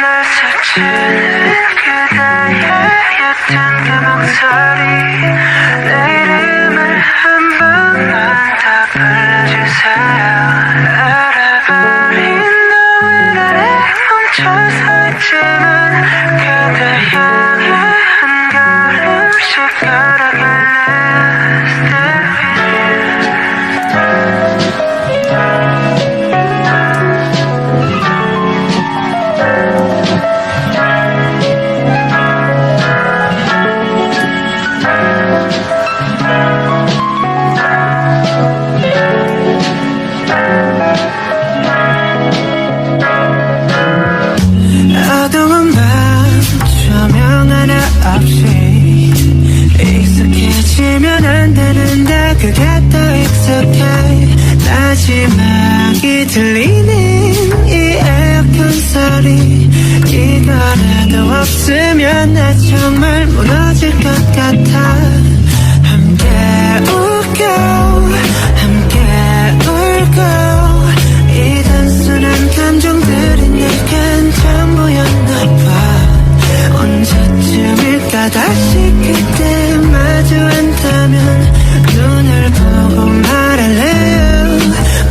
날 스치는 그대의 옅은 그 목소리 내 이름을 한 번만 더 불러주세요 알아버린 너의 아래 멈춰서 있지만 그대 향해 한 걸음씩 걸어갈래 어두운 밤 조명 하나 없이 익숙해지면 안 되는데 그게 더 익숙해 마지막이 들리는 이 에어컨 소리 이거라도 없으면 나 정말 무너질 것 같아 함께 웃고 함께 울고 이 단순한 감정들이 내겐 전부였나 봐 언제쯤일까 다시 그때 마주한다면 눈을 보고 말할래요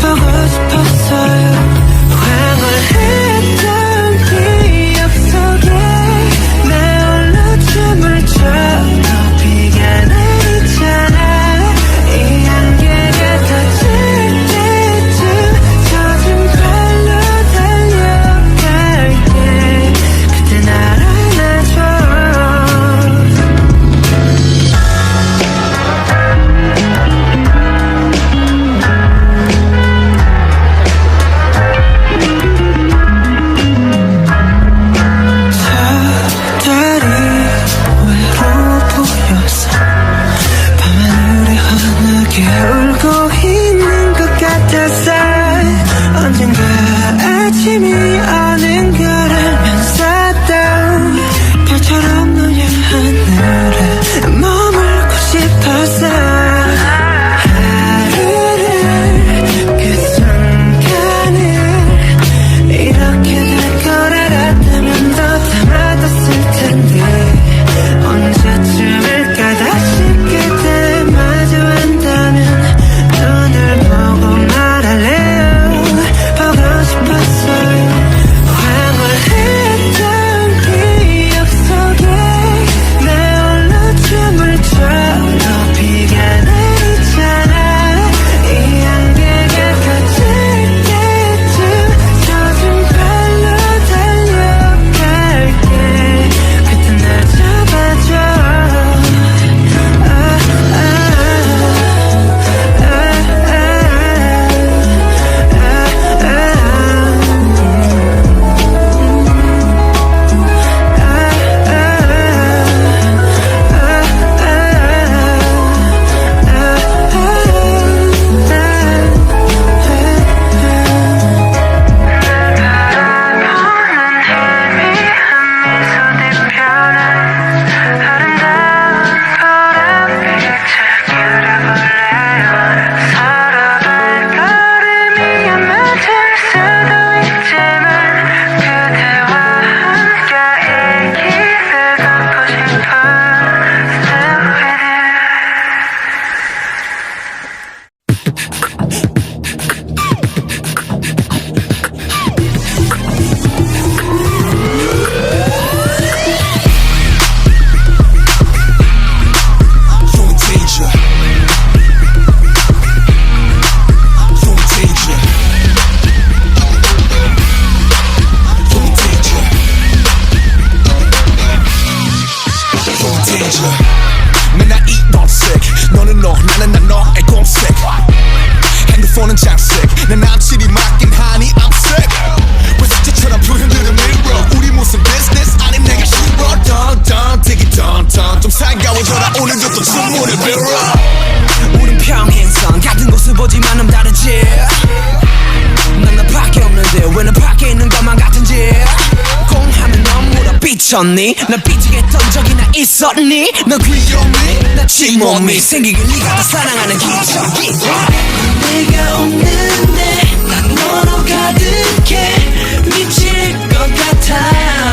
보고 싶었어요 황홀했던 기억 속에 내 홀로 춤을 춰 비가 내리잖아 이 안개가 터질 때쯤 젖은 발로 달려갈게 그때 날 안아줘 저 달이 외로워 보여서 밤하늘에 환하게 울고 있는 것 같았어 언젠가 아침이 오는 걸 알면서도 별처럼 노을 하늘에 머물고 싶었어 하루를 그 순간을 이렇게 될 걸 알았다면 더 담아뒀을 텐데 언제쯤일까 다시 그때 마주한다면 눈을 보고 말할래요 보고 싶었어요 황홀했던 기억 속에 내 홀로 춤을 춰 비가 내리잖아 이 안개가 터질 때쯤 젖은 발로 달려갈게 그때 날 잡아줘 맨날 이런색 너는 너 나는 난 너의 공색 핸드폰은 장색 내 남친이 맡긴 하니 I'm sick 왜 숙제처럼 표현들은 mirror 우리 무슨 business 아님 내가 싫어 던던 되게 던던 좀 살가워져라 오늘도 또 주문을 빌어 우린 평행선 같은 곳을 보지만 넌 다르지 난 나밖에 없는데 왜 너 밖에 있는 것만 같은지 공하면 넌 물어 삐쳤니 날 삐지게 했던 적이 나 있었니 너 귀여니 나 침몸이 생기길 네가 다 사랑하는 기적이 내가 없는데 난 너로 가득해 미칠 것 같아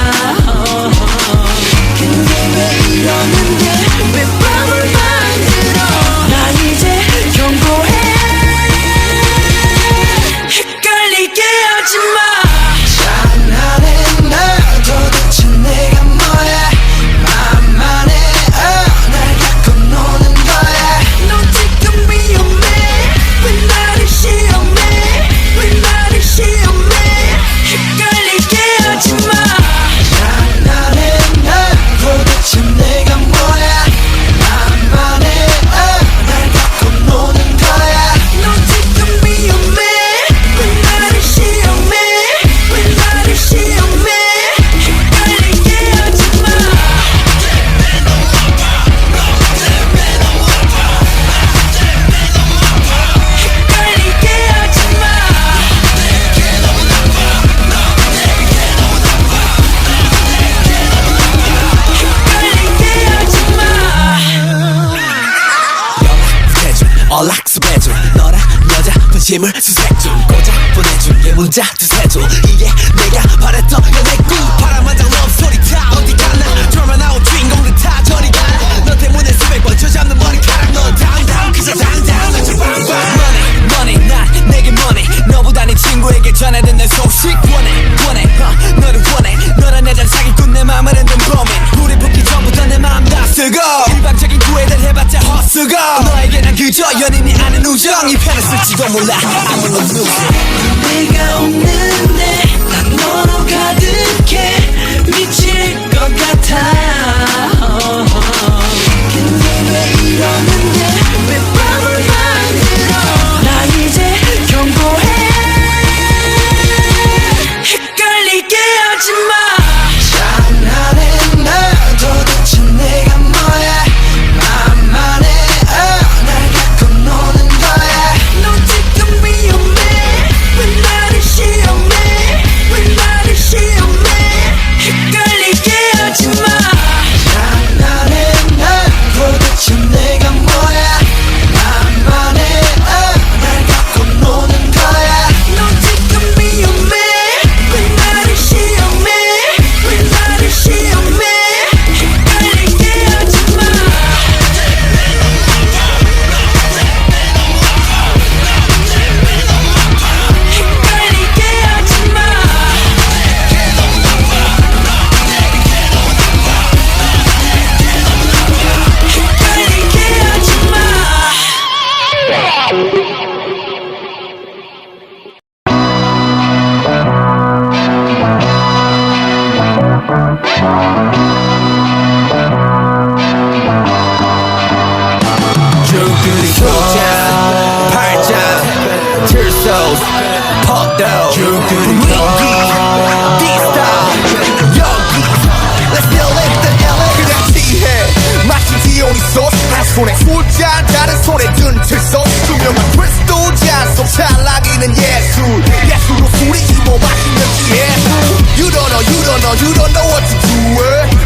마 장난해 너 도대체 내가 뭐야 만만해 날 갖고 노는 거야 너 지금 위험해 왜 나를 시험해 왜 나를 시험해 헷갈리게 하지마 장난해 너 도대체 내가 뭐야 만만해 날 갖고 노는 거야 너 지금 위험해 왜 나를 시험해 왜 나를 시험해 헷갈리게 하지마 헷갈리게 하지마 헷갈리게 하지마 연락해줘 연락수배줘 너라 여자 분심을 수색줘 고작 보내준 게 문자 두세줘 이게 내가 바랬던 연애꾼 바람 한 장 럼소리 타 어디 가나 드라마 나온 주인공들 다 저리 가나 너 때문에 수백 번 쥐어잡는 머리카락 넌 당당 그저 당당 넌 빵빵 money money 난 내게 money 너보다 네 친구에게 전해든 내 소식 원해 너를 원해 너란 여잔 사기꾼 내 맘을 흔든 범인 우리 붙기 전부터 내 마음 다 쓰고 일방적인 구애들 해봤자 헛수고 너에게 난 그저 연인이 아는 우정 이 편을 쓸지도 몰라 I'm a loser 내가 없는데 난 너로 가득해 미칠 것 같아 근데 왜 이러는데 왜 밤을 만들어 나 이제 경고해 헷갈리게 하지마 장난해 너 도대체 내가 뭐야 만만해 날 갖고 노는 거야 너 지금 위험해 왜 나를 시험해 왜 나를 시험해 헷갈리게 하지마 장난해 너 도대체 내가 뭐야 만만해 날 갖고 노는 거야 너 지금 위험해 왜 나를 시험해 왜 나를 시험해 헷갈리게 하지마 헷갈리게 하지마 헷갈리게 하지마 소자 팔자 칠소 퍼도 분위기 디스타 여기 Let's feel it the LA 그냥 취해 마신 디오니소스 한 손에 술잔 다른 손에 든 칠소 투명한 크리스탈 잔속 찰나기는 예술로 술이 힘어 마시면 예술 You don't know what to do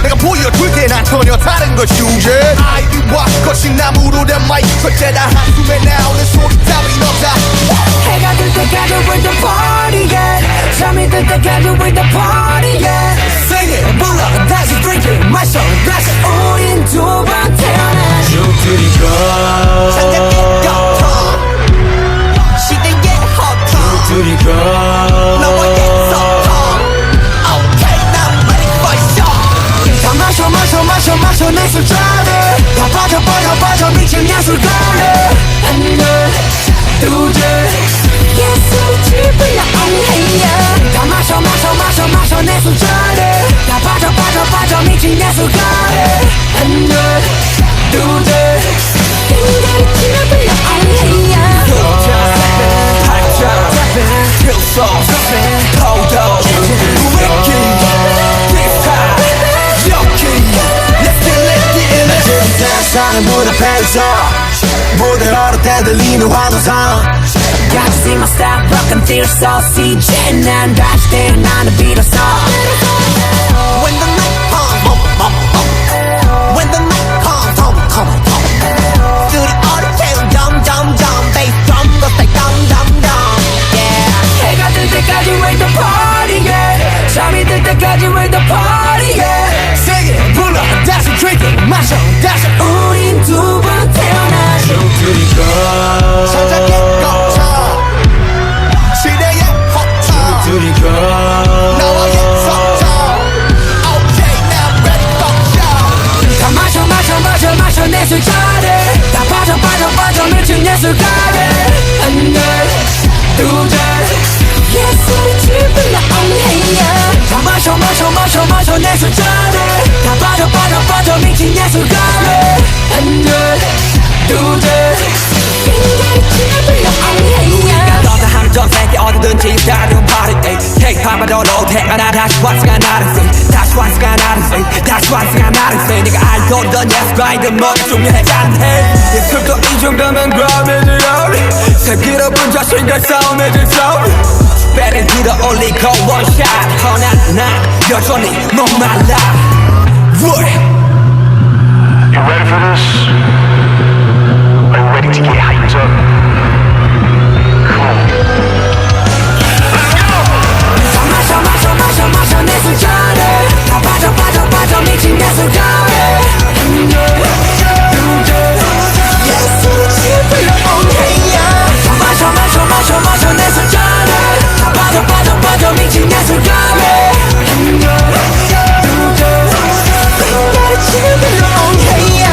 내가 보여줄게 난 전혀 다른 걸 주제 아이비와 거친 나무로 된 마이크 절대다 한숨에 나오는 소리 따윈 없다 해가 들 때까지 with the party yeah 잠이 들 때까지 with the party yeah Sing it 불러 다시 drink it 마셔 다시 우린 두 번 태어나 죽들이가 장작의 거품 시대의 허통 죽들이가 너와의 소통 Okay 난 ready for show 다 마셔 내 술잔에 다 빠져 미친 예술가에 하나 둘셋 예술이 지불려 only yeah 다 마셔 내 술잔에 다 빠져 미친 예술가에 하나 둘셋 인간이 지불려 only yeah 팔자 필소 포도 위키 디스타 여기 Let's get it 세상의 무대에서 무대로 대들리는 환호성 Got to see my style broken tears so CJ 난 다시 태어나는 비로소 When the night comes When the night comes come 스튜디오를 채운 덤덤덤 Bass drum 더 stay 덤덤덤 Yeah 해가 뜰 때까지 with the party yeah 잠이 들 때까지 with the party yeah Sing it 불러 다시 drink it 마셔 다시 우린 두 번 태어나 죽들이가 천장의 거쳐 시대의 허차 우리가 나와 예상자 Okay now ready for show 다 마셔 마셔 마셔 마셔 내 술자리 다 빠져 빠져 빠져 미친 예술가리 한잔 두잔 예술의 집을 나오네야 다 마셔 마셔 마셔 마셔 내 술자리 다 빠져 빠져 빠져 미친 예술가리 한잔 두잔 우리가 너다 하는 전 세계 어디든지 다른 party Take time but don't know take 하나 다시 왔으가 나를 say 다시 왔으가 나를 say 다시 왔으가 나를 say 네가 알고 있던 예술가이든 뭐가 중요하지 않대 예술도 이 정도면 그럼이지 새끼로분 자신과 싸움이지 싸움 배를 들어 올리고 원샷 허나 나 여전히 목말라 You ready for this? Are you ready to get hyped up? Cool. Let's go! 다 마셔 마셔 마셔 마셔 내 술자리 다 빠져 빠져 빠져 미친 예술가리 예술의 집을 나오네야 다 마셔 마셔 마셔 마셔 내 술자리 다 빠져 빠져 빠져 미친 예술가리 예술의 집을 나오네야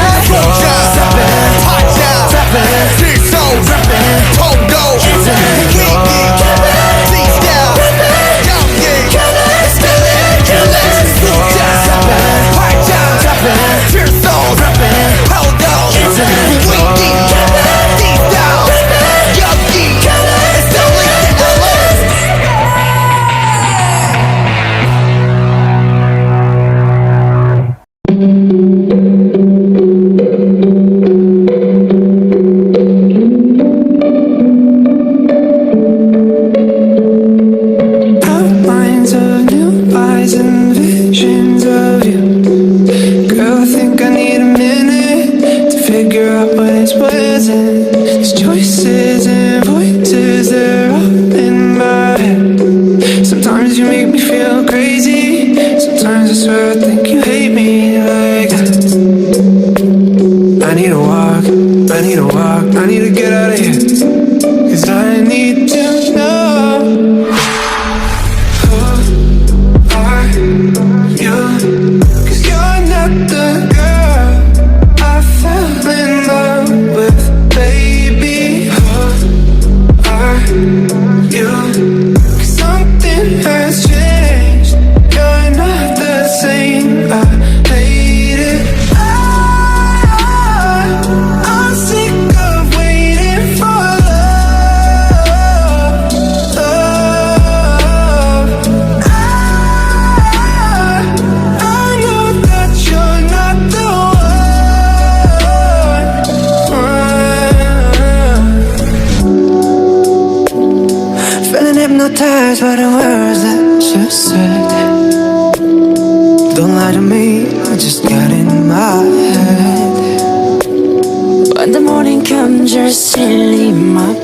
Hypnotized by the words that you said. Don't lie to me, I just got in my head. When the morning comes, you're still in my